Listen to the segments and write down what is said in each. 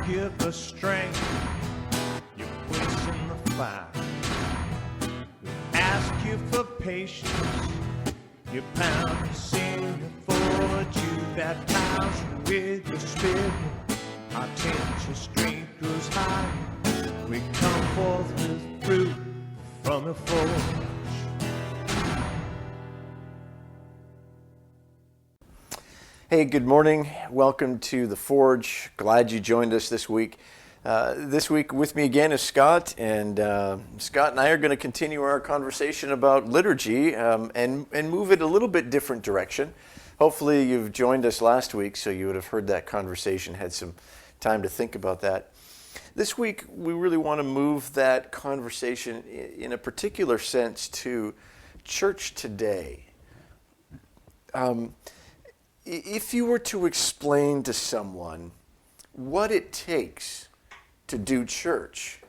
you for strength you place in the fire. We ask you for patience. You pound the sin forward, you baptize with your spirit. Our tension strength grows high. We come forth with fruit from the forge. Hey, good morning. Welcome to The Forge. Glad you joined us this week. This week with me again is Scott, and Scott and I are going to continue our conversation about liturgy and move it a little bit different direction. Hopefully you've joined us last week, so you would have heard that conversation, had some time to think about that. This week we really want to move that conversation in a particular sense to church today. If you were to explain to someone what it takes to do church,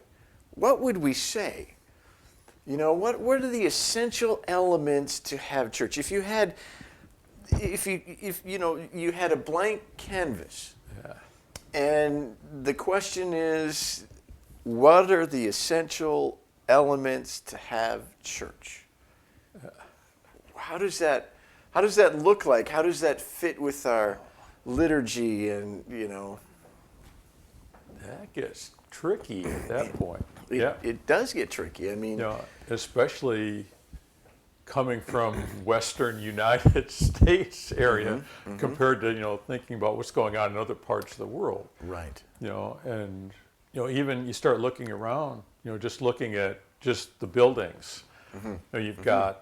what would we say? You know, what are the essential elements to have church? If you had a blank canvas, and the question is, what are the essential elements to have church? How does that look like? How does that fit with our liturgy? And, you know, that gets tricky at that point. It does get tricky. I mean, especially coming from Western United States area compared to, thinking about what's going on in other parts of the world. Right. And, even you start looking around, just looking at just the buildings. You've got,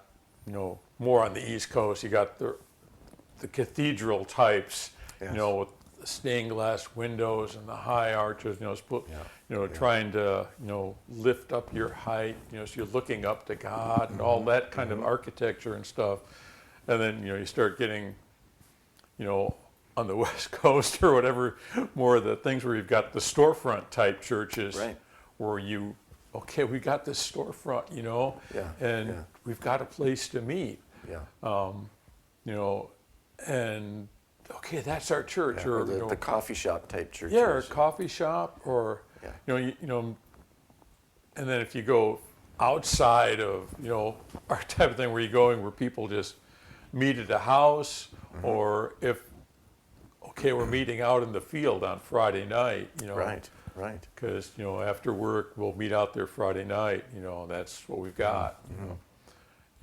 more on the East Coast, you got the cathedral types, Yes. With the stained glass windows and the high arches, trying to, lift up your height, so you're looking up to God and all that kind of architecture and stuff. And then, you start getting, on the West Coast or whatever, more of the things where you've got the storefront type churches, Right. where we got this storefront, and we've got a place to meet. And okay, that's our church, or the coffee shop type churches. or a coffee shop, or and then if you go outside of our type of thing, where you're going where people just meet at a house, or if we're meeting out in the field on Friday night, Right. because after work we'll meet out there Friday night. That's what we've got.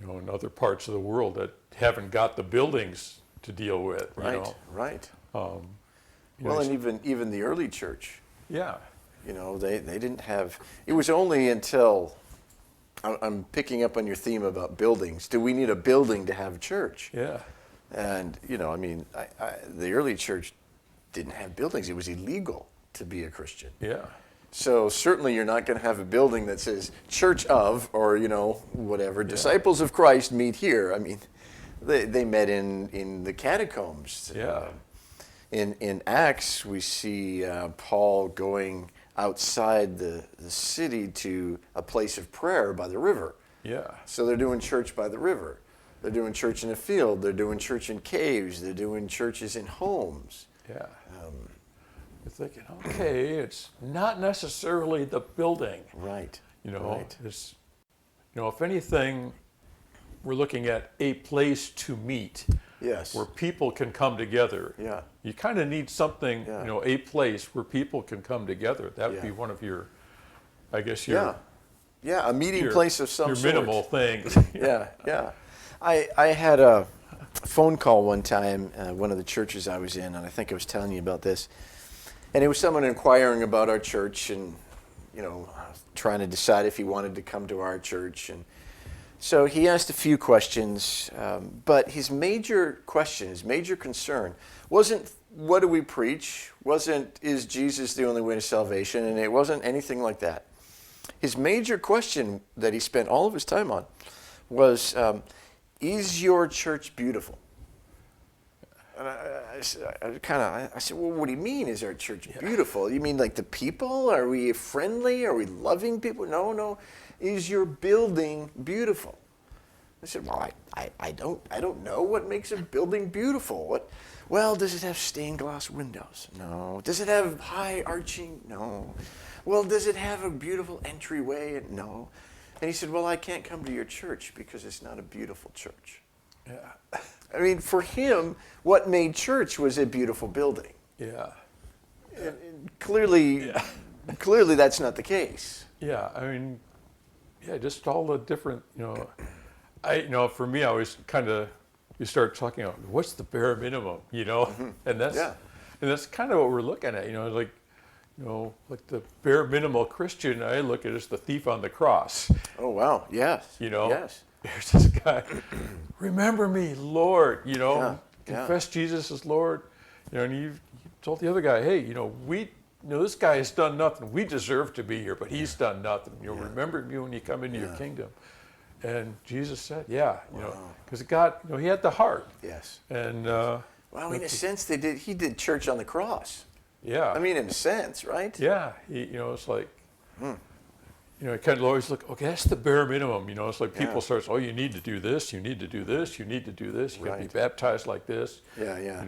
In other parts of the world that haven't got the buildings to deal with. Right. Well, and even the early church. Yeah. They didn't have. It was only until I'm picking up on your theme about buildings. Do we need a building to have church? Yeah. And the early church didn't have buildings. It was illegal to be a Christian. Yeah. So certainly you're not going to have a building that says Church of, or whatever, Disciples of Christ meet here. I mean, they met in the catacombs. Yeah. In Acts, we see Paul going outside the city to a place of prayer by the river. Yeah. So they're doing church by the river. They're doing church in a field. They're doing church in caves. They're doing churches in homes. Yeah. You're thinking, okay, it's not necessarily the building. Right. Right. It's, if anything, we're looking at a place to meet. Yes. Where people can come together. Yeah. You kind of need something, a place where people can come together. That would be Yeah. one of your, I guess, your a meeting place of some sort. Your minimal things. Yeah. I had a phone call one time, one of the churches I was in, and I think I was telling you about this. And it was someone inquiring about our church and, trying to decide if he wanted to come to our church. And so he asked a few questions, but his major concern wasn't what do we preach, wasn't is Jesus the only way to salvation, and it wasn't anything like that. His major question that he spent all of his time on was, is your church beautiful? And I said, well, what do you mean, is our church beautiful? You mean like the people? Are we friendly? Are we loving people? No. Is your building beautiful? I said, well, I don't know what makes a building beautiful. Well, does it have stained glass windows? No. Does it have high arching? No. Well, does it have a beautiful entryway? No. And he said, well, I can't come to your church because it's not a beautiful church. Yeah. I mean, for him, what made church was a beautiful building. Yeah. And clearly that's not the case. Yeah. I mean, yeah, just all the different, for me, I always you start talking about what's the bare minimum, and that's kind of what we're looking at, like the bare minimal Christian, I look at it as the thief on the cross. Oh, wow. Yes. Yes. There's this guy, remember me, Lord, confess yeah. Jesus as Lord, and you told the other guy, hey, this guy has done nothing. We deserve to be here, but he's done nothing. Remember me when you come into your kingdom. And Jesus said, because God, he had the heart. Yes. And well, in a sense, he did church on the cross. Yeah. I mean, in a sense, right? Yeah. It's like, I kind of always look, okay, that's the bare minimum. It's like people start, you need to do this, you need to do this, you need to do this, you got to be baptized like this. Yeah.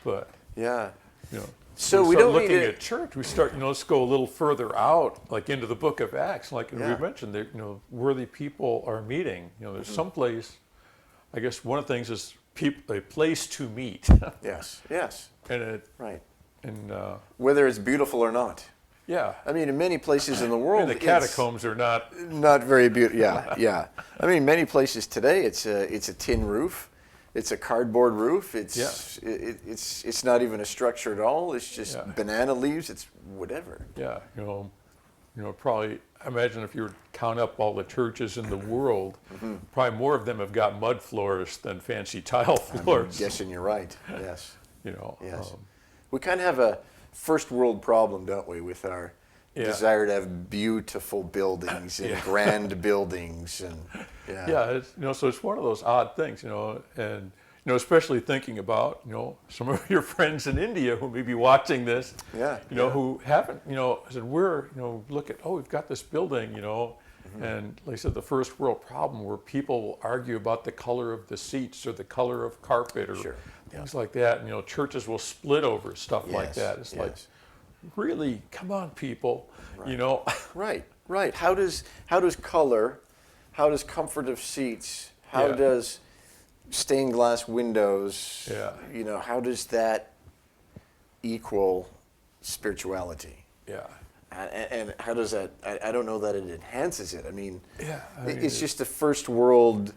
But, so we don't looking at church. We start, let's go a little further out, like into the book of Acts. Like we mentioned, that worthy people are meeting. There's some place. I guess one of the things is a place to meet. Yes. And whether it's beautiful or not. Yeah. I mean, in many places in the world, the catacombs are not very beautiful. Yeah. I mean, many places today, it's a tin roof. It's a cardboard roof. It's not even a structure at all. It's just banana leaves. It's whatever. Yeah, probably. I imagine if you were to count up all the churches in the world, probably more of them have got mud floors than fancy tile floors. I'm guessing you're right. Yes. Yes. We kind of have a first world problem, don't we, with our desire to have beautiful buildings and grand buildings and. So it's one of those odd things, and especially thinking about some of your friends in India who may be watching this, who haven't, said we're look at we've got this building, and like I said, the first world problem where people will argue about the color of the seats or the color of carpet or things like that, and churches will split over stuff like that. It's like, really, come on, people, Right. How does color? How does comfort of seats, how does stained glass windows, how does that equal spirituality? Yeah. And how does that, I don't know that it enhances it. I mean it's just a first world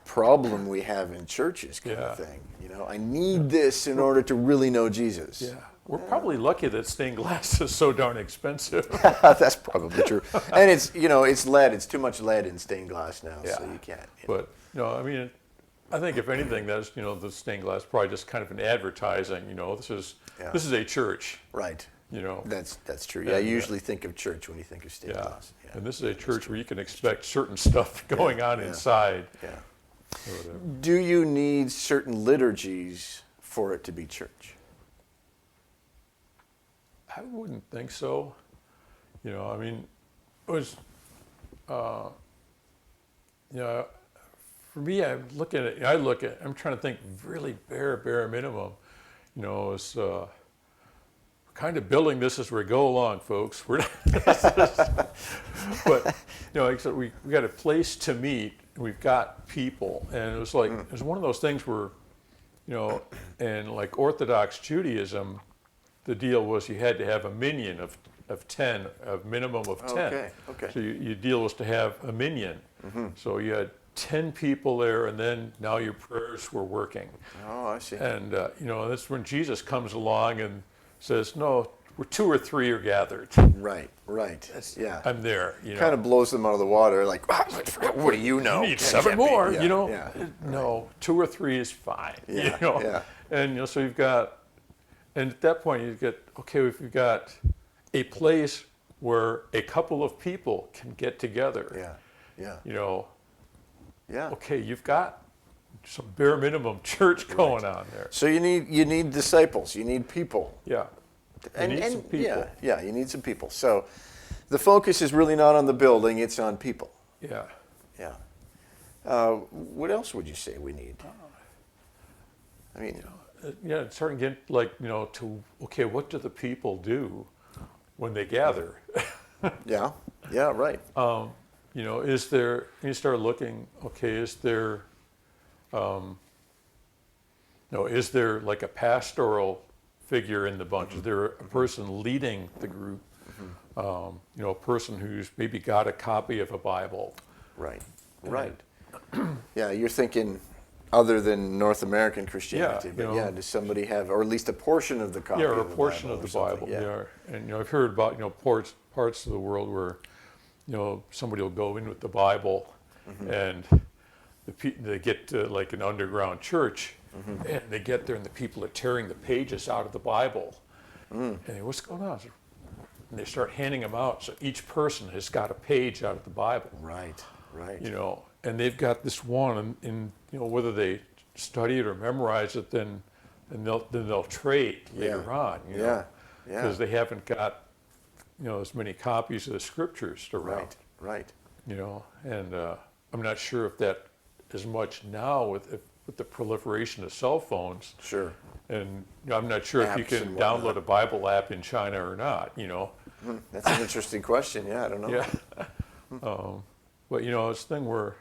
problem we have in churches kind of thing. I need this in order to really know Jesus. Yeah. We're probably lucky that stained glass is so darn expensive. That's probably true. And it's it's lead. It's too much lead in stained glass now, so you can't. But I mean, I think if anything, that's the stained glass probably just kind of an advertising. This is a church. Right. That's true. And, you usually think of church when you think of stained glass. Yeah. And this is a church where you can expect certain stuff going on inside. Yeah. Do you need certain liturgies for it to be church? I wouldn't think so. I mean, it was, for me, I'm trying to think really bare minimum. It's kind of building this as we go along, folks. We're but, like I said, we got a place to meet. We've got people. And it was like, it was one of those things where, in like Orthodox Judaism, the deal was you had to have a minyan of 10, a minimum of 10. Okay. So your deal was to have a minyan. So you had 10 people there, and then now your prayers were working. Oh, I see. And, that's when Jesus comes along and says, no, where 2 or 3 are gathered. Right. Yeah. I'm there. Kind of blows them out of the water. Like, what do you know? You need 7 more. Yeah. No, 2 or 3 is fine. Yeah. And so you've got, and at that point you get, okay, if you've got a place where a couple of people can get together. Yeah. Okay, you've got some bare minimum church going on there. So you need disciples. You need people. Yeah. You need some people. Yeah, you need some people. So the focus is really not on the building, it's on people. Yeah. Yeah. What else would you say we need? I mean, Yeah, it's starting to get like, to, okay, what do the people do when they gather? yeah, right. Is there, you start looking, okay, is there like a pastoral figure in the bunch? Is there a person leading the group? A person who's maybe got a copy of a Bible. Right. Yeah, you're thinking other than North American Christianity, but does somebody have, or at least a portion of the copy Yeah, or a of the portion Bible of the or Bible. something? Yeah. And I've heard about parts of the world where somebody will go in with the Bible, and they get to like an underground church, and they get there and the people are tearing the pages out of the Bible, and they, what's going on? And they start handing them out, so each person has got a page out of the Bible. Right. And they've got this one, and whether they study it or memorize it, then they'll trade later on. Because they haven't got as many copies of the scriptures around. Right. And I'm not sure if that is much now with the proliferation of cell phones. Sure. And I'm not sure if you Apps can and download whatnot. a Bible app in China or not. That's an interesting question. Yeah, I don't know. Yeah. But it's a thing where,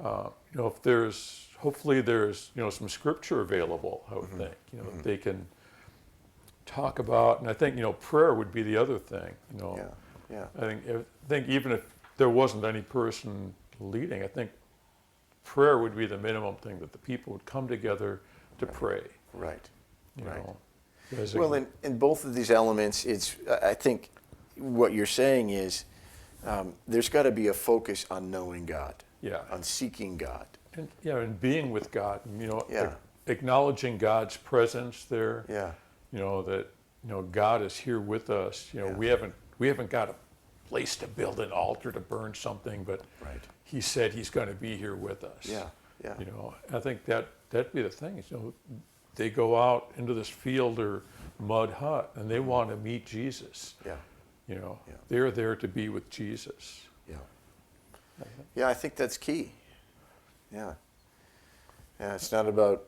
if hopefully there's some scripture available, I would think, that they can talk about, and I think prayer would be the other thing. Yeah. I think even if there wasn't any person leading, I think prayer would be the minimum thing, that the people would come together to pray. Right. Well, in both of these elements, I think what you're saying is there's got to be a focus on knowing God, on seeking God. And being with God, acknowledging God's presence there. That God is here with us. We haven't got a place to build an altar to burn something, but He said He's going to be here with us. I think that'd be the thing. They go out into this field or mud hut and they want to meet Jesus. They're there to be with Jesus. Yeah, I think that's key. Yeah, it's not about,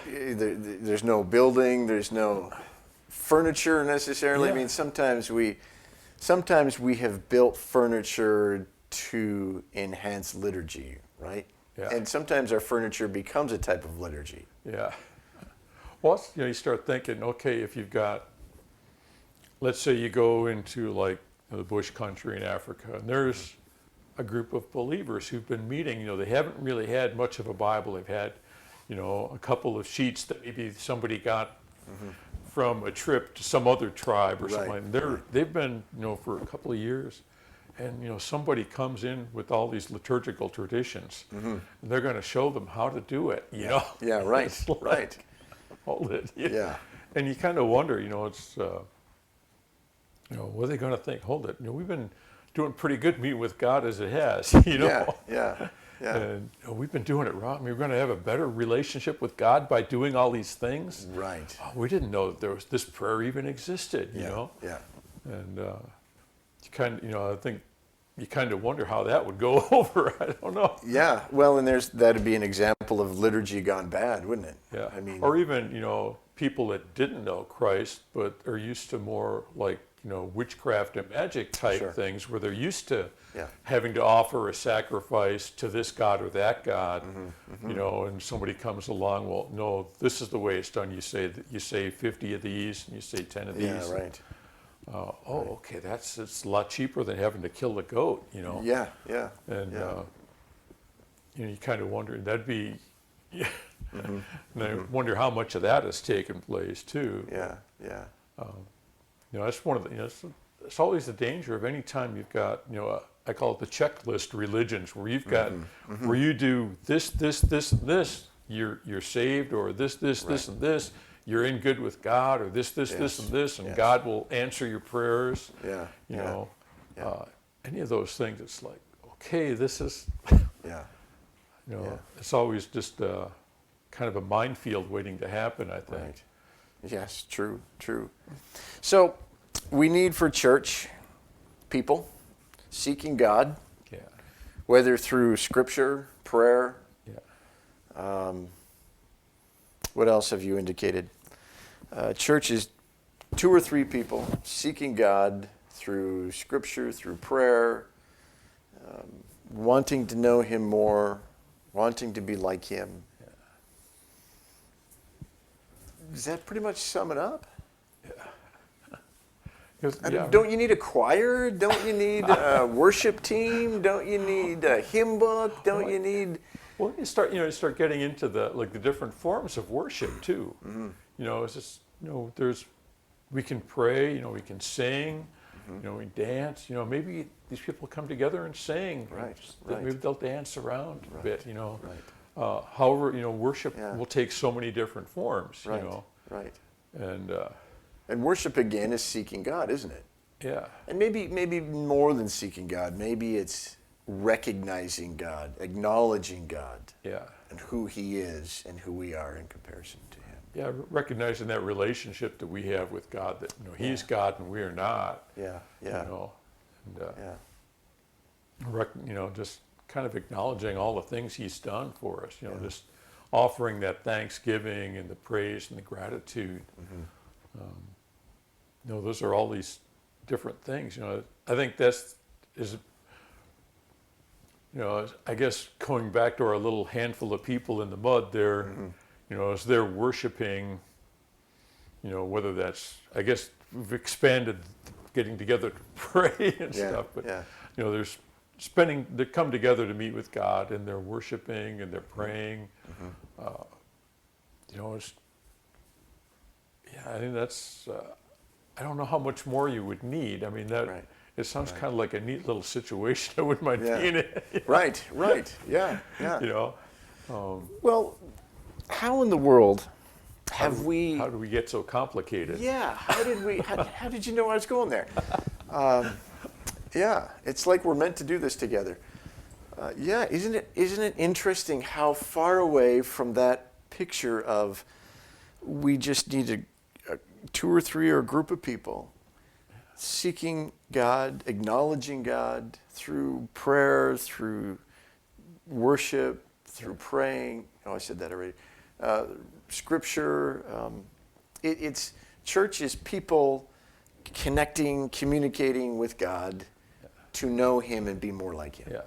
there's no building, there's no furniture necessarily. I mean, sometimes we have built furniture to enhance liturgy, right? And sometimes our furniture becomes a type of liturgy. Well, you start thinking, okay, if you've got, let's say you go into like the bush country in Africa, and there's a group of believers who've been meeting. They haven't really had much of a Bible. They've had, a couple of sheets that maybe somebody got from a trip to some other tribe or something. And they've been, for a couple of years, and somebody comes in with all these liturgical traditions, and they're going to show them how to do it. Yeah, right, right. Hold it. Yeah. And you kind of wonder, it's, what are they going to think? Hold it. We've been doing pretty good meeting with God as it has, Yeah. And we've been doing it wrong. We're going to have a better relationship with God by doing all these things. Right. Oh, we didn't know that there was this prayer even existed, Yeah. And you kind of, I think you kind of wonder how that would go over. I don't know. Yeah. Well, and that'd be an example of liturgy gone bad, wouldn't it? Yeah. I mean, or even, people that didn't know Christ, but are used to more like, witchcraft and magic type things, where they're used to having to offer a sacrifice to this god or that god, and somebody comes along, well, no, this is the way it's done. You say 50 of these, and you say 10 of these. Yeah, right. Okay, it's a lot cheaper than having to kill the goat, Yeah. And you kind of wonder, that'd be, and I wonder how much of that has taken place too. Yeah. That's one of the, it's always the danger of any time you've got, I call it the checklist religions, where you've got, where you do this, and this, you're saved, or this, and this, you're in good with God, or this, and this, and God will answer your prayers. Any of those things, it's like, okay, this is, it's always just kind of a minefield waiting to happen, I think. Right. Yes, true. So we need for church people seeking God. Yeah. whether through scripture, prayer. Yeah. What else have you indicated? Church is 2 or 3 people seeking God through scripture, through prayer, wanting to know him more, wanting to be like him. Yeah. Does that pretty much sum it up? 'Cause, I yeah, mean, don't you need a choir? Don't you need a worship team? Don't you need a hymn book? Don't you need... well, you start getting into the different forms of worship too. Mm-hmm. It's just, we can pray, we can sing, Mm-hmm. we dance, maybe these people come together and sing. Right, Maybe right. they'll dance around a bit, Right. However, worship Yeah. will take so many different forms, Right, right. and And worship, again, is seeking God, isn't it? yeah, And maybe more than seeking God. Maybe it's recognizing God, acknowledging God, yeah, and who he is and who we are in comparison to him. yeah, recognizing that relationship that we have with God, that He's Yeah. God and we are not. Yeah, yeah, And yeah. just kind of acknowledging all the things He's done for us. Yeah. Just offering that thanksgiving and the praise and the gratitude. Mm-hmm. Those are all these different things. I think that's I guess going back to our little handful of people in the mud there, as they're worshiping, whether that's, I guess we've expanded getting together to pray and Yeah, stuff, but yeah. there's they come together to meet with God and they're worshiping and they're praying. I think that's, I don't know how much more you would need. I mean, that Right. it sounds kind of like a neat little situation. I wouldn't mind Yeah. being in it. Right, yeah, yeah. Well, How in the world have we... How do we get so complicated? Yeah, how did you know I was going there? Yeah, it's like we're meant to do this together. Isn't it interesting how far away from that picture of we just need a 2 or 3 or a group of people seeking God, acknowledging God through prayer, through worship, through praying. Oh, I said that already. Scripture. It's church is people connecting, communicating with God to know Him and be more like Him. Yeah.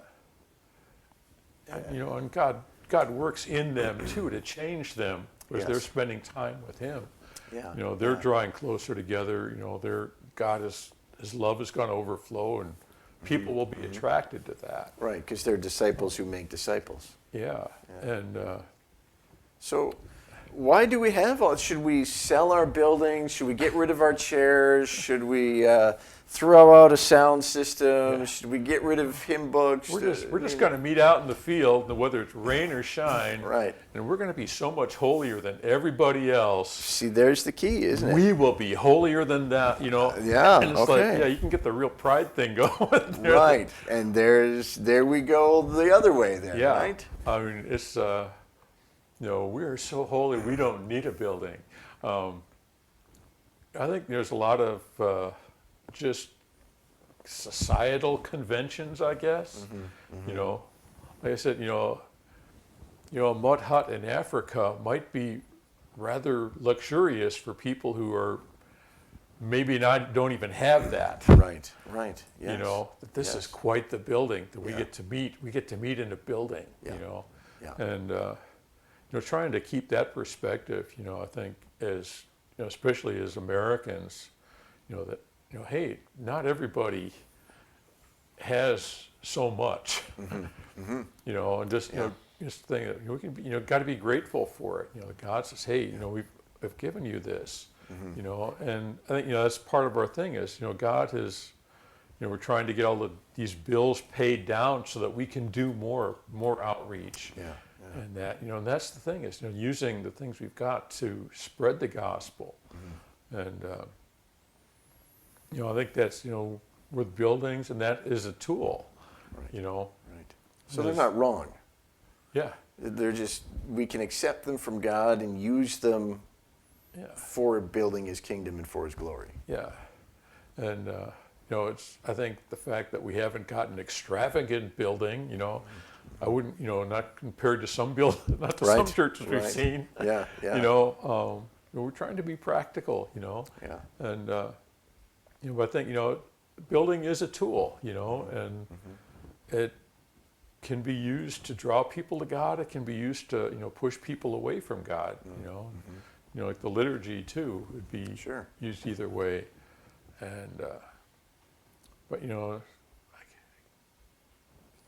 And God works in them too to change them because they're Yes. spending time with Him. Yeah. They're drawing closer together. His love is going to overflow, and people will be attracted to that. Right, because they're disciples who make disciples. Yeah. And So why do we have all? Should we sell our buildings? Should we get rid of our chairs? Should we throw out a sound system? Yeah. Should we get rid of hymn books? we're just going to meet out in the field, whether it's rain or shine. Right. And we're going to be so much holier than everybody else. See, there's the key, isn't it? We will be holier than that, Yeah, And it's okay. like, you can get the real pride thing going there. Right, and there we go the other way there, Yeah. right? I mean, it's, we are so holy, we don't need a building. I think there's a lot of just societal conventions, I guess. Like I said, a mud hut in Africa might be rather luxurious for people who are maybe don't even have that. Right, yes. That this Yes. is quite the building that we Yeah. get to meet. We get to meet in a building, Yeah. Yeah. and trying to keep that perspective. I think as especially as Americans, that hey, not everybody has so much. And just just think that we can be, got to be grateful for it. God says, hey, we've given you this. And I think that's part of our thing is God has we're trying to get all these bills paid down so that we can do more outreach. Yeah. And that and that's the thing is using the things we've got to spread the gospel. And I think that's with buildings, and that is a tool. Right. Right. So And they're not wrong. Yeah. They're just, we can accept them from God and use them Yeah. for building His kingdom and for His glory. Yeah. And I think the fact that we haven't got an extravagant building, I wouldn't, not compared to some not to some Right, churches we've right. seen. Yeah, yeah. We're trying to be practical, Yeah. and but I think building is a tool, and it can be used to draw people to God. It can be used to push people away from God. Like the liturgy too would be Sure. used either way, and but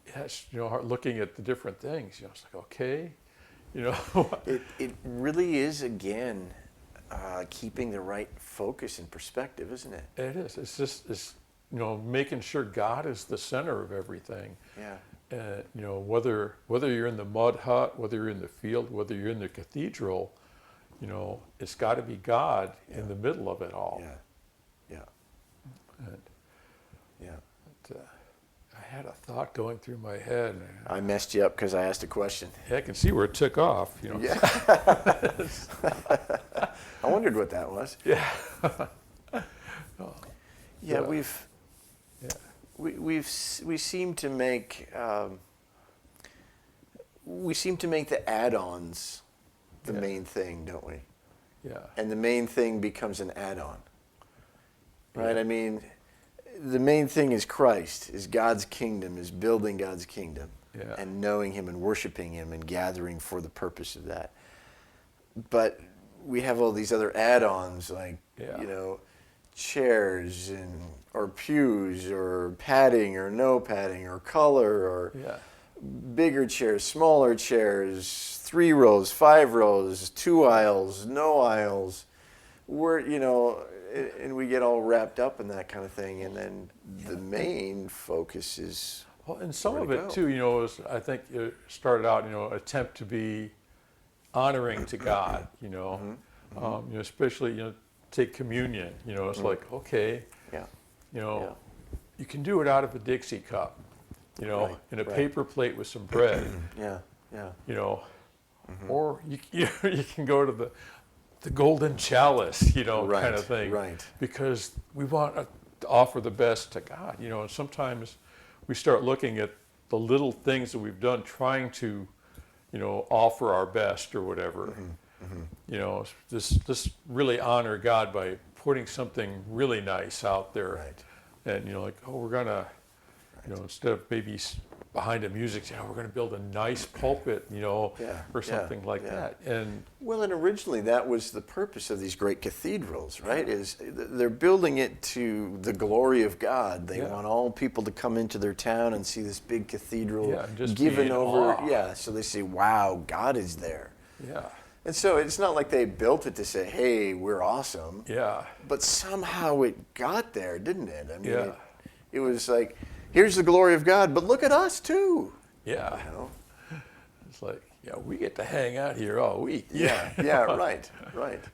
yes, looking at the different things, it's like, okay, It really is, again, keeping the right focus and perspective, isn't it? it is. It's making sure God is the center of everything. Yeah. Whether you're in the mud hut, whether you're in the field, whether you're in the cathedral, it's got to be God in the middle of it all. Yeah. Yeah. And, Yeah. I had a thought going through my head. I messed you up because I asked a question. I can see where it took off. Yeah. I wondered what that was. Yeah. Yeah, So, we seem to make the add-ons the main thing, don't we? Yeah. And the main thing becomes an add-on, right? Yeah. I mean, the main thing is Christ, is God's kingdom, is building God's kingdom, Yeah. and knowing Him and worshiping Him and gathering for the purpose of that. But we have all these other add-ons like, Yeah. chairs or pews or padding or no padding or color or Yeah. bigger chairs, smaller chairs, 3 rows, 5 rows, 2 aisles, no aisles. And we get all wrapped up in that kind of thing. And then the main focus is Well, and some where of to it go. too, is I think it started out, attempt to be honoring to God, especially, take communion, it's like, okay, Yeah. you can do it out of a Dixie cup, in a right. paper plate with some bread, Yeah. Yeah. or you can go to the golden chalice, Right, kind of thing, right. because we want to offer the best to God, and sometimes we start looking at the little things that we've done, trying to, offer our best or whatever. This really honor God by putting something really nice out there, Right. and like, oh, we're gonna, instead of maybe behind a music, we're gonna build a nice pulpit, or something like that. And Well, and originally that was the purpose of these great cathedrals, right? Is they're building it to the glory of God. They want all people to come into their town and see this big cathedral and just be given in over. awe. Yeah, so they say, "Wow, God is there." yeah, And so it's not like they built it to say, "Hey, we're awesome." yeah, But somehow it got there, didn't it? I mean, Yeah. it was like, here's the glory of God, but look at us too. yeah. You know? It's like, we get to hang out here all week. Yeah, right.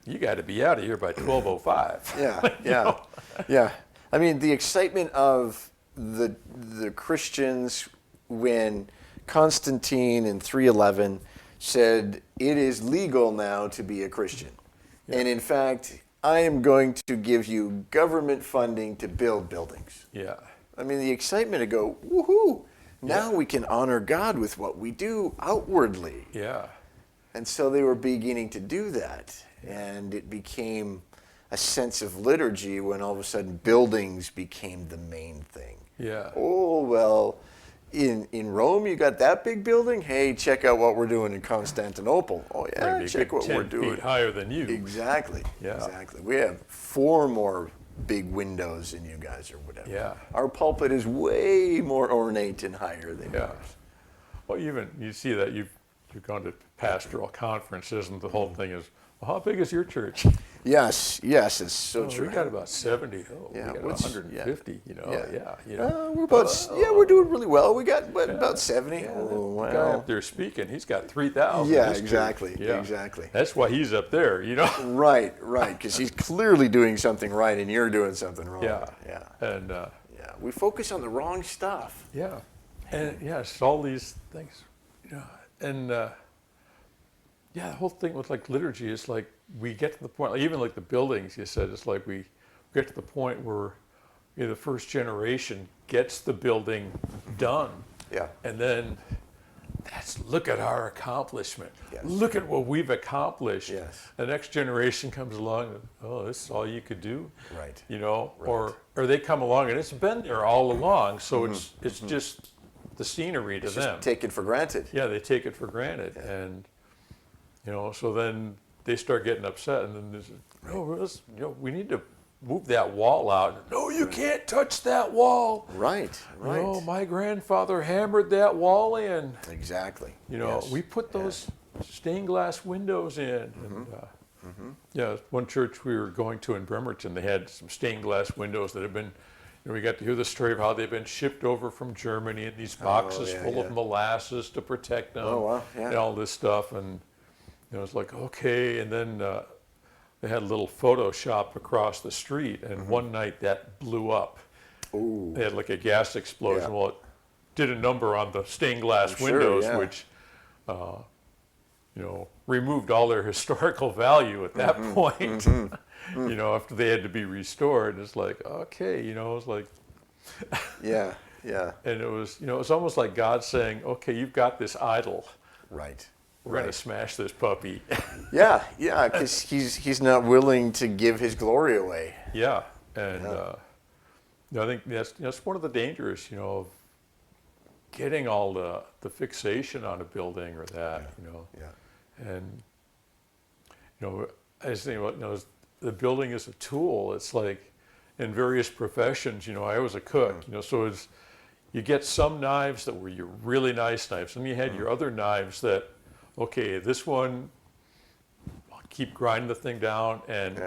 You got to be out of here by 12:05. Yeah. I mean, the excitement of the Christians when Constantine in 311 said, it is legal now to be a Christian. Yeah. And in fact, I am going to give you government funding to build buildings. Yeah. I mean, the excitement to go, woohoo, now we can honor God with what we do outwardly. Yeah. And so they were beginning to do that. And it became a sense of liturgy when all of a sudden buildings became the main thing. Yeah. Oh, well, in Rome, you got that big building? Hey, check out what we're doing in Constantinople. Oh, yeah, Maybe a check good what 10 we're doing. feet higher than you. Exactly. Yeah. Exactly. We have 4 more big windows than you guys or whatever. Yeah. Our pulpit is way more ornate and higher than Yeah. yours. Well, even you see that you've gone to pastoral conferences, and the whole thing is, well, how big is your church? Yes, it's so Oh, true. we got about 70. Oh, Yeah, we got what's- 150. We're about, we're doing really well. We got about 70. Yeah, Oh, the guy wow. up there speaking, he's got 3,000. Yeah, in his church. exactly, Yeah. exactly. That's why he's up there, Right, because he's clearly doing something right and you're doing something wrong. Yeah. Yeah. And Yeah. We focus on the wrong stuff. yeah, and it's all these things, and the whole thing with like liturgy is like we get to the point, like, even like the buildings, you said, it's like we get to the point where, the first generation gets the building done. Yeah. And then look at our accomplishment. Yes. Look at what we've accomplished. Yes. The next generation comes along and, oh, this is all you could do. Right. Or they come along and it's been there all along. So it's just the scenery to them. Just take it for granted. Yeah, they take it for granted. Yeah. And, so then they start getting upset and then there's, we need to move that wall out. No, you can't touch that wall. Right. My grandfather hammered that wall in. Exactly. We put those stained glass windows in. And, one church we were going to in Bremerton, they had some stained glass windows that had been, we got to hear the story of how they've been shipped over from Germany in these boxes full of molasses to protect them. Oh, wow. Yeah. And all this stuff. And it was like, okay. And then they had a little Photoshop across the street. And one night that blew up. Ooh. They had like a gas explosion. Yeah. Well, it did a number on the stained glass I'm sure, windows, yeah. which, removed all their historical value at that point. After they had to be restored, it's like, okay, it's like, Yeah. and it was, it's almost like God saying, okay, you've got this idol. Right. We're going to smash this puppy. Yeah, because he's not willing to give his glory away. Yeah, and I think that's one of the dangers, of getting all the fixation on a building or that, Yeah. and I just think about the building is a tool. It's like in various professions, I was a cook, so it's you get some knives that were your really nice knives, and you had your other knives that, okay, this one I'll keep grinding the thing down and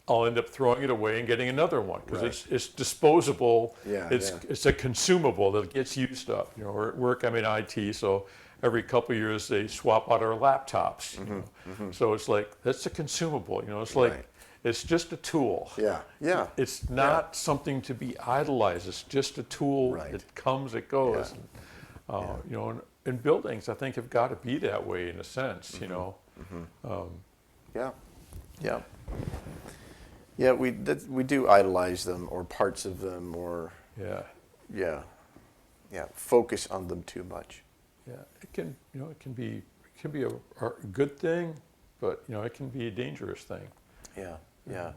I'll end up throwing it away and getting another one because it's disposable. Yeah, it's a consumable that gets used up. Or at work, I'm in IT, so every couple of years they swap out our laptops. So it's like that's a consumable. It's like it's just a tool. Yeah. It's not something to be idolized. It's just a tool. Right. It comes, it goes. And buildings, I think, have got to be that way in a sense. Yeah, we do idolize them or parts of them or focus on them too much. Yeah, it can be a good thing, but it can be a dangerous thing. Yeah.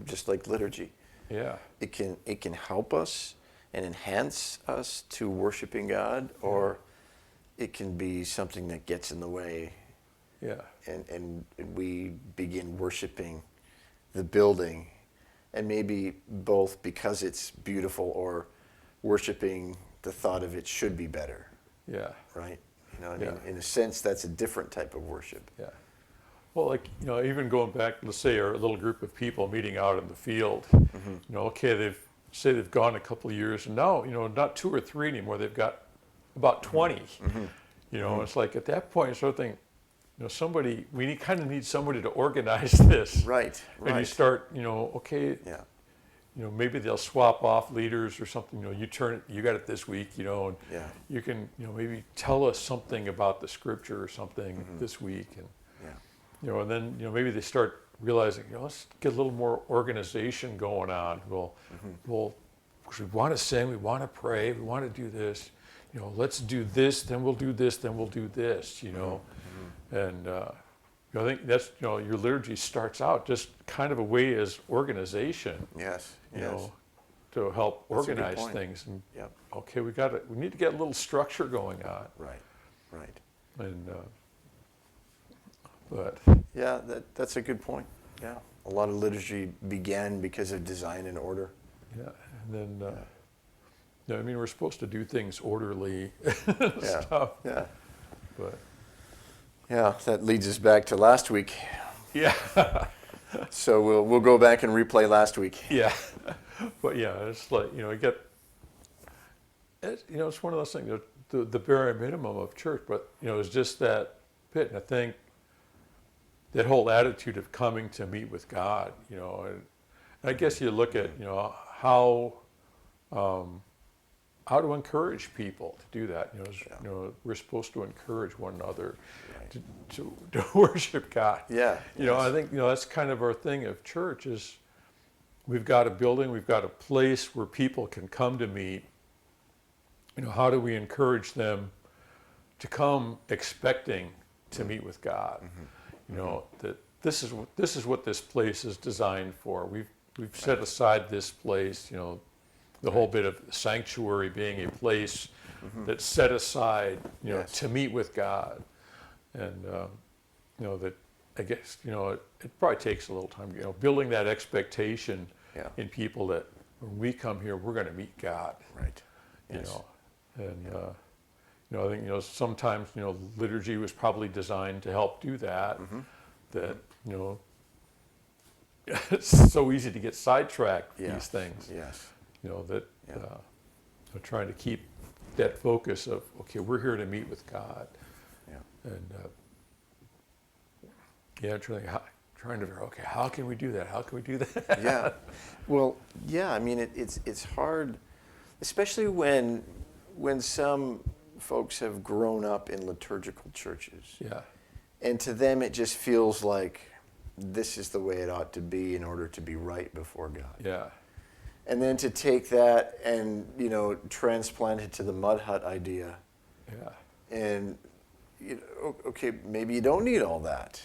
Just like liturgy. Yeah. It can help us and enhance us to worshiping God, or it can be something that gets in the way. Yeah. And we begin worshiping the building, and maybe both because it's beautiful or worshiping the thought of it should be better. Yeah. Right? In a sense, that's a different type of worship. Yeah. Well, even going back, let's say our little group of people meeting out in the field, okay, they've gone a couple of years, and now, not 2 or 3 anymore, they've got about 20. It's like at that point, you sort of think, we kind of need somebody to organize this. Right. And you start, okay, maybe they'll swap off leaders or something. You got it this week, and you can, maybe tell us something about the scripture or something this week, and and then maybe they start realizing, let's get a little more organization going on. We'll we want to sing, we want to pray, we want to do this. Let's do this, then we'll do this, then we'll do this. And I think that's your liturgy starts out just kind of a way as organization. Yes. To help That's a good organize point. things. And okay, we need to get a little structure going on. Right. And but Yeah, that's a good point. Yeah. A lot of liturgy began because of design and order. yeah, and then we're supposed to do things orderly. Yeah. Stuff, Yeah. but Yeah, that leads us back to last week. yeah. So we'll go back and replay last week. Yeah, but it's like it's one of those things. The bare minimum of church, but it's just that bit. And I think that whole attitude of coming to meet with God. And I guess you look at how to encourage people to do that. We're supposed to encourage one another to worship God. Yeah. I think that's kind of our thing of church is we've got a building, we've got a place where people can come to meet. How do we encourage them to come expecting to meet with God? That this is what this place is designed for. We've set aside this place, the whole bit of sanctuary being a place that's set aside, Yes. to meet with God. And, that I guess, it probably takes a little time, building that expectation in people that when we come here, we're going to meet God. Right. Yes. And, I think, sometimes, liturgy was probably designed to help do that, that, it's so easy to get sidetracked with these things. Yes. That trying to keep that focus of, okay, we're here to meet with God. Yeah. And, trying to figure, okay, how can we do that? How can we do that? Yeah. Well, yeah, I mean, it's hard, especially when some folks have grown up in liturgical churches. Yeah. And to them, it just feels like this is the way it ought to be in order to be right before God. Yeah. And then to take that and, transplant it to the mud hut idea. Yeah. And, okay, maybe you don't need all that.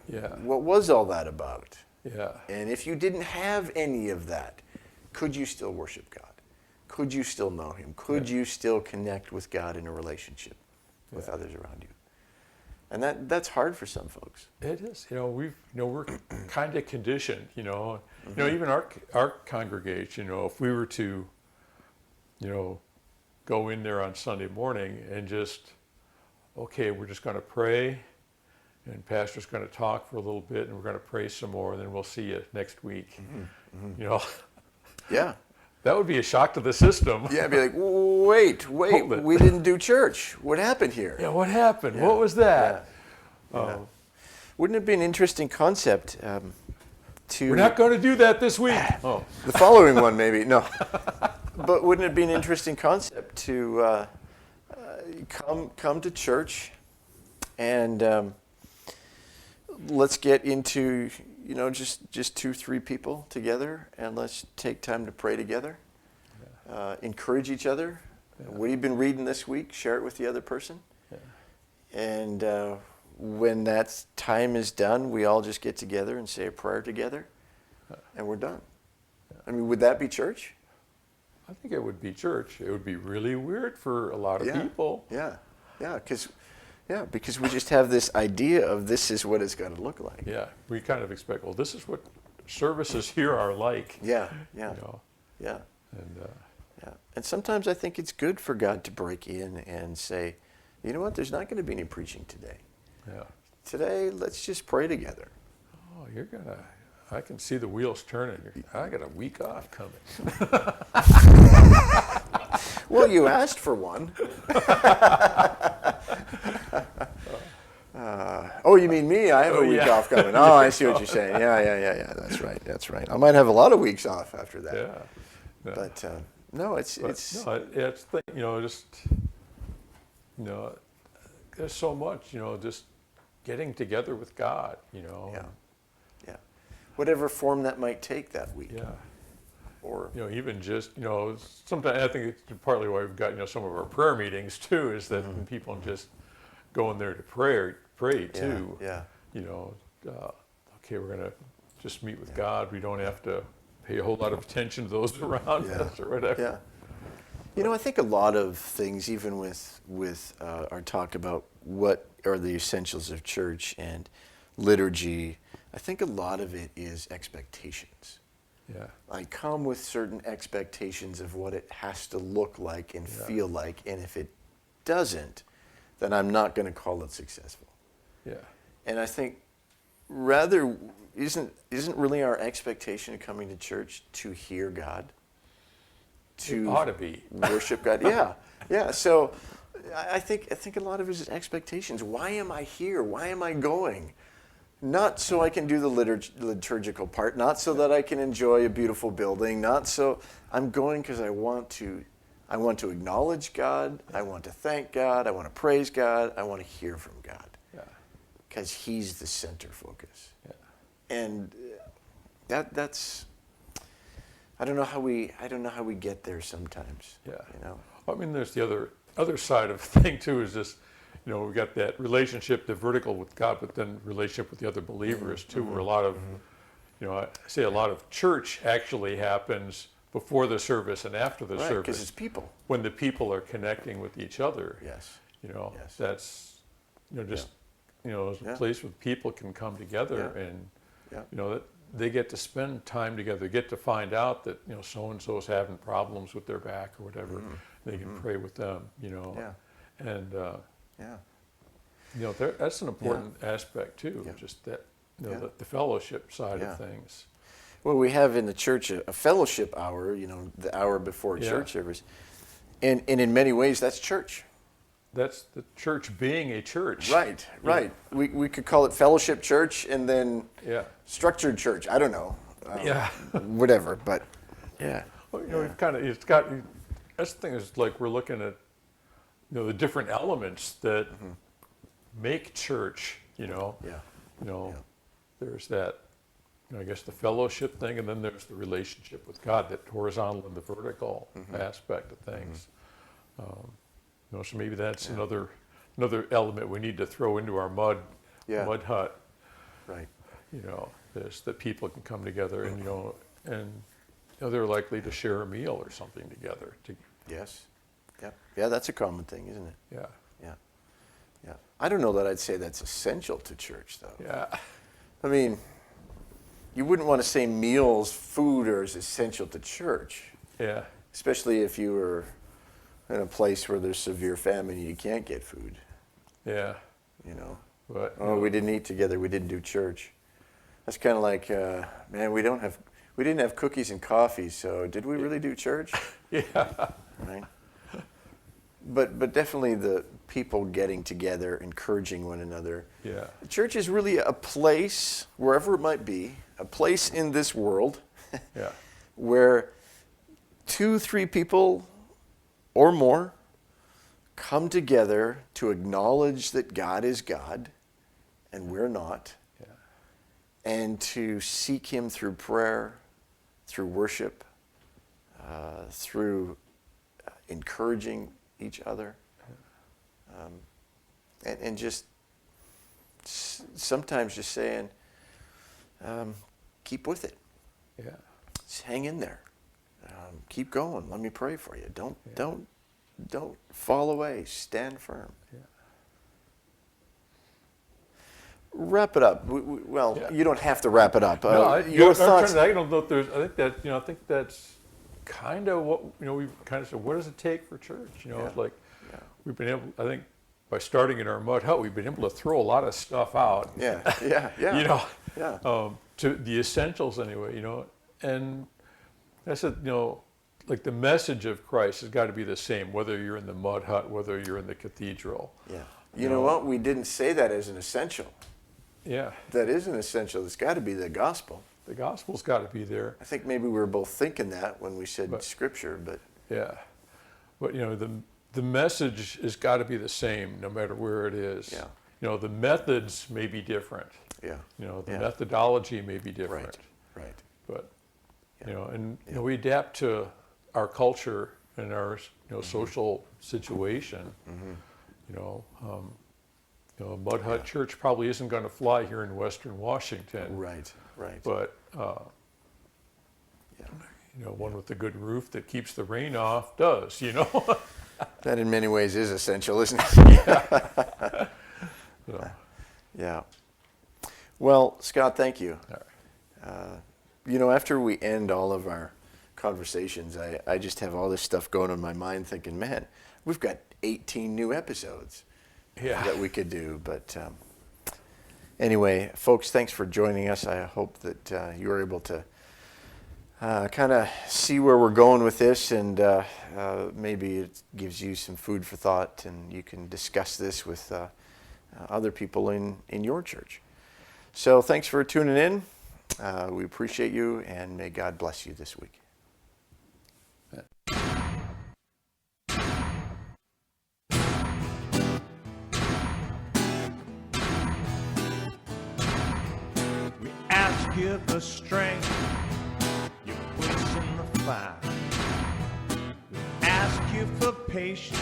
Yeah. What was all that about? Yeah. And if you didn't have any of that, could you still worship God? Could you still know Him? Could you still connect with God in a relationship with others around you? And that's hard for some folks. It is. We're kind of conditioned. Even our congregation. If we were to, go in there on Sunday morning and just, okay, we're just going to pray, and pastor's going to talk for a little bit, and we're going to pray some more, and then we'll see you next week. Yeah. That would be a shock to the system. Yeah, I'd be like, wait, we didn't do church. What happened here? Yeah, what happened? What was that? Yeah. Wouldn't it be an interesting concept to... We're not going to do that this week. The following one, maybe. No. But wouldn't it be an interesting concept to come to church and let's get into... just 2-3 people together, and let's take time to pray together. Encourage each other. What have you been reading this week? Share it with the other person. And when that time is done, we all just get together and say a prayer together, and we're done. I mean, would that be church? I think it would be church. It would be really weird for a lot of people. Yeah, because we just have this idea of this is what it's going to look like. Yeah, we kind of expect, well, this is what services here are like. Yeah. And And sometimes I think it's good for God to break in and say, you know what, there's not going to be any preaching today. yeah. Today, let's just pray together. Oh, I can see the wheels turning. I got a week off coming. Well, you asked for one. Oh, you mean me? I have a week off coming. Oh, I see what you're saying. Yeah. That's right. I might have a lot of weeks off after that. Yeah. But no, it's there's so much, just getting together with God, Yeah. Whatever form that might take that week. Yeah. Or Even just, sometimes I think it's partly why we've got, some of our prayer meetings too, is that people just go in there to pray too. Yeah. Okay, we're going to just meet with God. We don't have to pay a whole lot of attention to those around us or whatever. Yeah. I think a lot of things, even with our talk about what are the essentials of church and liturgy, I think a lot of it is expectations. Yeah. I come with certain expectations of what it has to look like and feel like, and if it doesn't, then I'm not going to call it successful. Yeah. And I think rather isn't really our expectation of coming to church to hear God, to It ought to be. worship God? Yeah. So I think a lot of it is expectations. Why am I here? Why am I going? Not so I can do the liturgical part, not so that I can enjoy a beautiful building, not so I'm going because I want to acknowledge God, I want to thank God, I want to praise God, I want to hear from God. Because He's the center focus. Yeah. And that's I don't know how we get there sometimes. Yeah. You know. I mean, there's the other side of the thing too. Is this, we got that relationship, the vertical with God, but then relationship with the other believers too, where a lot of, I say a lot of church actually happens before the service and after the Right, service. because it's people. When the people are connecting with each other. Yes. Yes. That's, just, a place where people can come together and, that they get to spend time together, get to find out that, so-and-so's having problems with their back or whatever. They can pray with them, and, that's an important aspect too, just that, the fellowship side of things. Well, we have in the church a fellowship hour, the hour before church service. And in many ways, that's church. That's the church being a church. Right. We could call it fellowship church and then structured church. I don't know. Whatever, but Well, we've that's the thing is like we're looking at, the different elements that make church, there's that, I guess the fellowship thing, and then there's the relationship with God, that horizontal and the vertical aspect of things. So maybe that's another element we need to throw into our mud hut. Right. Is that people can come together and they're likely to share a meal or something together. Yes. Yeah, that's a common thing, isn't it? Yeah. I don't know that I'd say that's essential to church, though. Yeah. I mean, you wouldn't want to say meals, food, are as essential to church. Yeah. Especially if you were in a place where there's severe famine and you can't get food. Yeah. But we didn't eat together. We didn't do church. That's kind of like, man, we didn't have cookies and coffee. So did we really do church? Yeah. Right. But definitely the people getting together, encouraging one another. Yeah. The church is really a place, wherever it might be, a place in this world where 2-3 people or more come together to acknowledge that God is God and we're not, and to seek Him through prayer, through worship, through encouraging each other, and just sometimes just saying, keep with it. Yeah. Just hang in there. Keep going. Let me pray for you. Don't fall away. Stand firm. Yeah. Wrap it up. You don't have to wrap it up. Your thoughts. I don't know if there's. I think that's kind of what we've kind of said. What does it take for church? It's like we've been able. I think by starting in our mud hut, we've been able to throw a lot of stuff out. Yeah. To the essentials anyway. And I said, like the message of Christ has got to be the same, whether you're in the mud hut, whether you're in the cathedral. Yeah. You know what? We didn't say that as an essential. Yeah. That is an essential. It's got to be the gospel. The gospel's got to be there. I think maybe we were both thinking that when we said scripture, but yeah. But the message has got to be the same no matter where it is. Yeah. The methods may be different. Yeah. The methodology may be different. Right. But we adapt to our culture and our social situation. A mud hut church probably isn't going to fly here in Western Washington. Right. But one with a good roof that keeps the rain off does. That in many ways is essential, isn't it? Yeah. Well, Scott, thank you. After we end all of our conversations, I just have all this stuff going in my mind thinking, man, we've got 18 new episodes that we could do. But anyway, folks, thanks for joining us. I hope that you were able to kind of see where we're going with this, and maybe it gives you some food for thought, and you can discuss this with other people in your church. So thanks for tuning in. We appreciate you, and may God bless you this week. We ask you for strength, you push in the fire. We ask you for patience.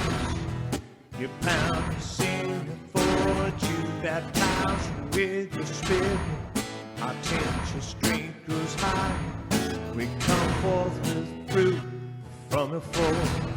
You pound the sing for you, baptize with your spirit. Our tension strength grows high. We come forth with fruit from the forest.